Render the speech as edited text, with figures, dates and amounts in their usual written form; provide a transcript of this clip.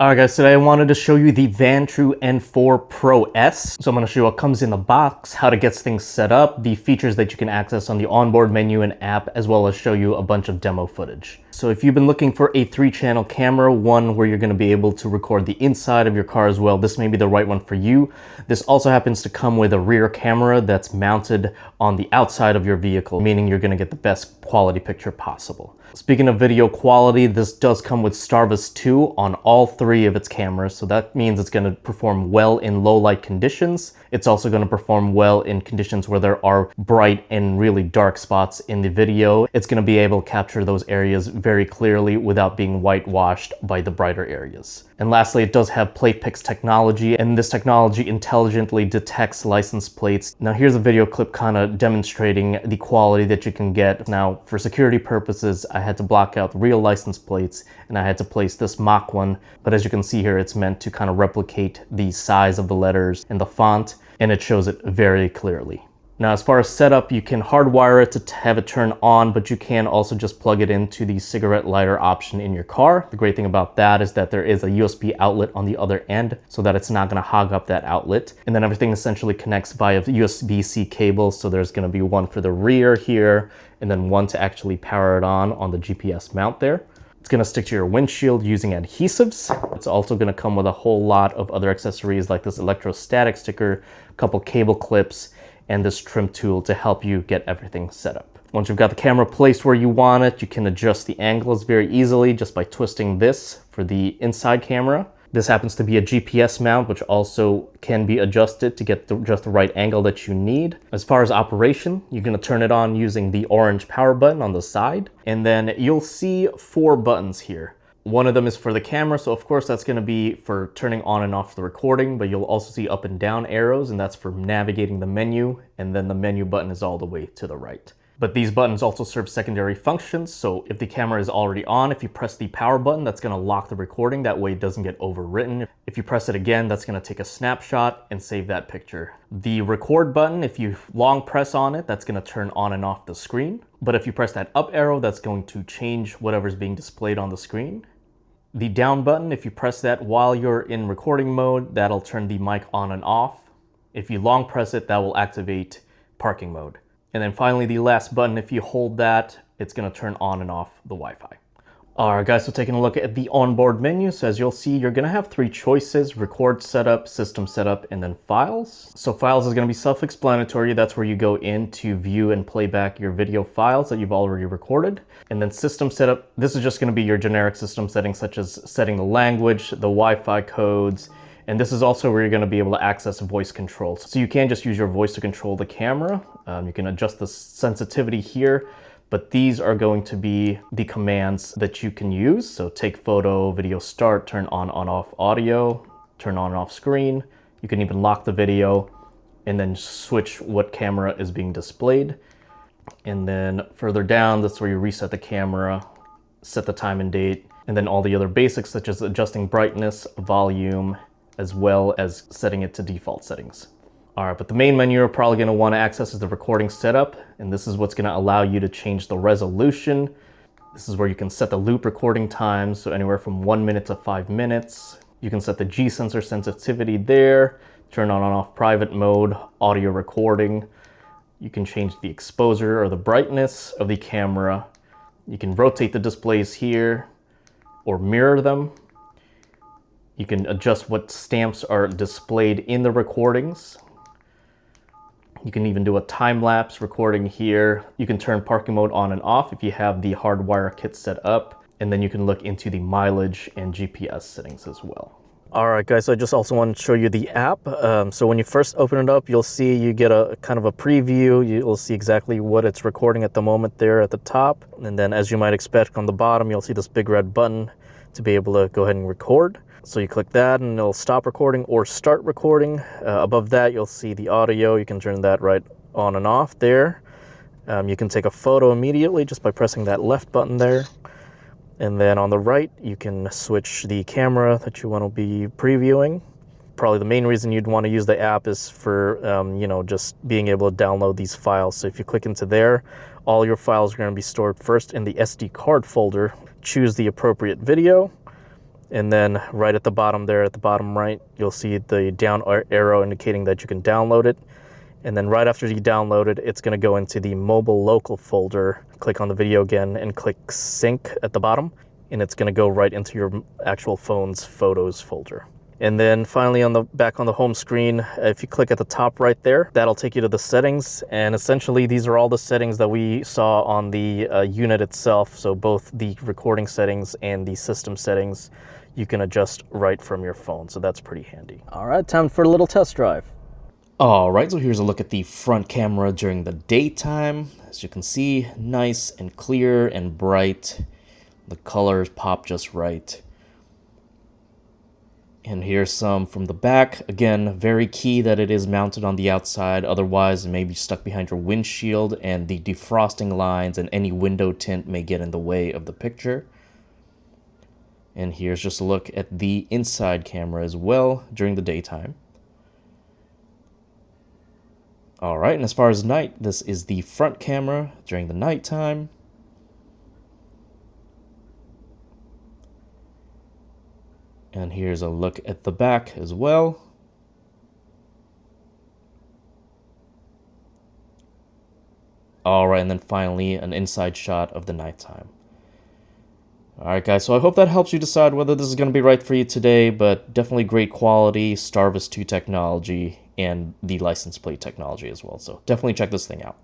Alright guys, today I wanted to show you the Vantrue N4 Pro S. So I'm going to show you what comes in the box, how to get things set up, the features that you can access on the onboard menu and app, as well as show you a bunch of demo footage. So if you've been looking for a 3-channel camera, one where you're going to be able to record the inside of your car as well, this may be the right one for you. This also happens to come with a rear camera that's mounted on the outside of your vehicle, meaning you're going to get the best quality picture possible. Speaking of video quality, this does come with Starvis 2 on all 3 of its cameras, so that means it's going to perform well in low light conditions. It's also going to perform well in conditions where there are bright and really dark spots in the video. It's going to be able to capture those areas very clearly without being whitewashed by the brighter areas. And lastly, it does have PlatePix technology, and this technology intelligently detects license plates. Now here's a video clip kind of demonstrating the quality that you can get. Now for security purposes, I had to block out real license plates and I had to place this mock one, but as you can see here, it's meant to kind of replicate the size of the letters and the font, and it shows it very clearly. Now, as far as setup, you can hardwire it to have it turn on, but you can also just plug it into the cigarette lighter option in your car. The great thing about that is that there is a USB outlet on the other end so that it's not going to hog up that outlet. And then everything essentially connects via USB-C cable. So there's going to be one for the rear here, and then one to actually power it on the GPS mount there. It's going to stick to your windshield using adhesives. It's also going to come with a whole lot of other accessories like this electrostatic sticker, a couple cable clips, and this trim tool to help you get everything set up. Once you've got the camera placed where you want it, you can adjust the angles very easily just by twisting this for the inside camera. This happens to be a GPS mount, which also can be adjusted to get just the right angle that you need. As far as operation, you're going to turn it on using the orange power button on the side, and then you'll see 4 buttons here. One of them is for the camera, so of course that's going to be for turning on and off the recording, but you'll also see up and down arrows, and that's for navigating the menu, and then the menu button is all the way to the right. But these buttons also serve secondary functions, so if the camera is already on, if you press the power button, that's going to lock the recording, that way it doesn't get overwritten. If you press it again, that's going to take a snapshot and save that picture. The record button, if you long press on it, that's going to turn on and off the screen. But if you press that up arrow, that's going to change whatever's being displayed on the screen. The down button, if you press that while you're in recording mode, that'll turn the mic on and off. If you long press it, that will activate parking mode. And then finally, the last button, if you hold that, it's going to turn on and off the Wi-Fi. Alright guys, so taking a look at the onboard menu, so as you'll see, you're going to have 3 choices: record setup, system setup, and then files. So files is going to be self-explanatory. That's where you go in to view and play back your video files that you've already recorded. And then system setup, this is just going to be your generic system settings, such as setting the language, the Wi-Fi codes, and this is also where you're going to be able to access voice control. So you can just use your voice to control the camera. You can adjust the sensitivity here, but these are going to be the commands that you can use. So take photo, video start, turn on off audio, turn on and off screen. You can even lock the video and then switch what camera is being displayed. And then further down, that's where you reset the camera, set the time and date, and then all the other basics such as adjusting brightness, volume, as well as setting it to default settings. All right, but the main menu you're probably going to want to access is the recording setup, and this is what's going to allow you to change the resolution. This is where you can set the loop recording time, so anywhere from 1 minute to 5 minutes. You can set the G-sensor sensitivity there, turn on and off private mode, audio recording. You can change the exposure or the brightness of the camera. You can rotate the displays here or mirror them. You can adjust what stamps are displayed in the recordings. You can even do a time-lapse recording here. You can turn parking mode on and off if you have the hardwire kit set up. And then you can look into the mileage and GPS settings as well. All right, guys, so I just also want to show you the app. So when you first open it up, you'll see you get a kind of a preview. You'll see exactly what it's recording at the moment there at the top. And then as you might expect on the bottom, you'll see this big red button to be able to go ahead and record. So you click that and it'll stop recording or start recording. Above that, you'll see the audio. You can turn that right on and off there. You can take a photo immediately just by pressing that left button there. And then on the right, you can switch the camera that you want to be previewing. Probably the main reason you'd want to use the app is for, just being able to download these files. So if you click into there, all your files are going to be stored first in the SD card folder. Choose the appropriate video. And then right at the bottom there, at the bottom right, you'll see the down arrow indicating that you can download it. And then right after you download it, it's going to go into the mobile local folder. Click on the video again and click sync at the bottom. And it's going to go right into your actual phone's photos folder. And then finally back on the home screen, if you click at the top right there, that'll take you to the settings. And essentially these are all the settings that we saw on the unit itself. So both the recording settings and the system settings, you can adjust right from your phone. So that's pretty handy. All right, time for a little test drive. All right, so here's a look at the front camera during the daytime. As you can see, nice and clear and bright. The colors pop just right. And here's some from the back. Again, very key that it is mounted on the outside. Otherwise, it may be stuck behind your windshield and the defrosting lines and any window tint may get in the way of the picture. And here's just a look at the inside camera as well during the daytime. All right, and as far as night, this is the front camera during the nighttime. And here's a look at the back as well. All right, and then finally an inside shot of the nighttime. All right, guys, so I hope that helps you decide whether this is going to be right for you today, but definitely great quality, Starvis 2 technology, and the license plate technology as well. So definitely check this thing out.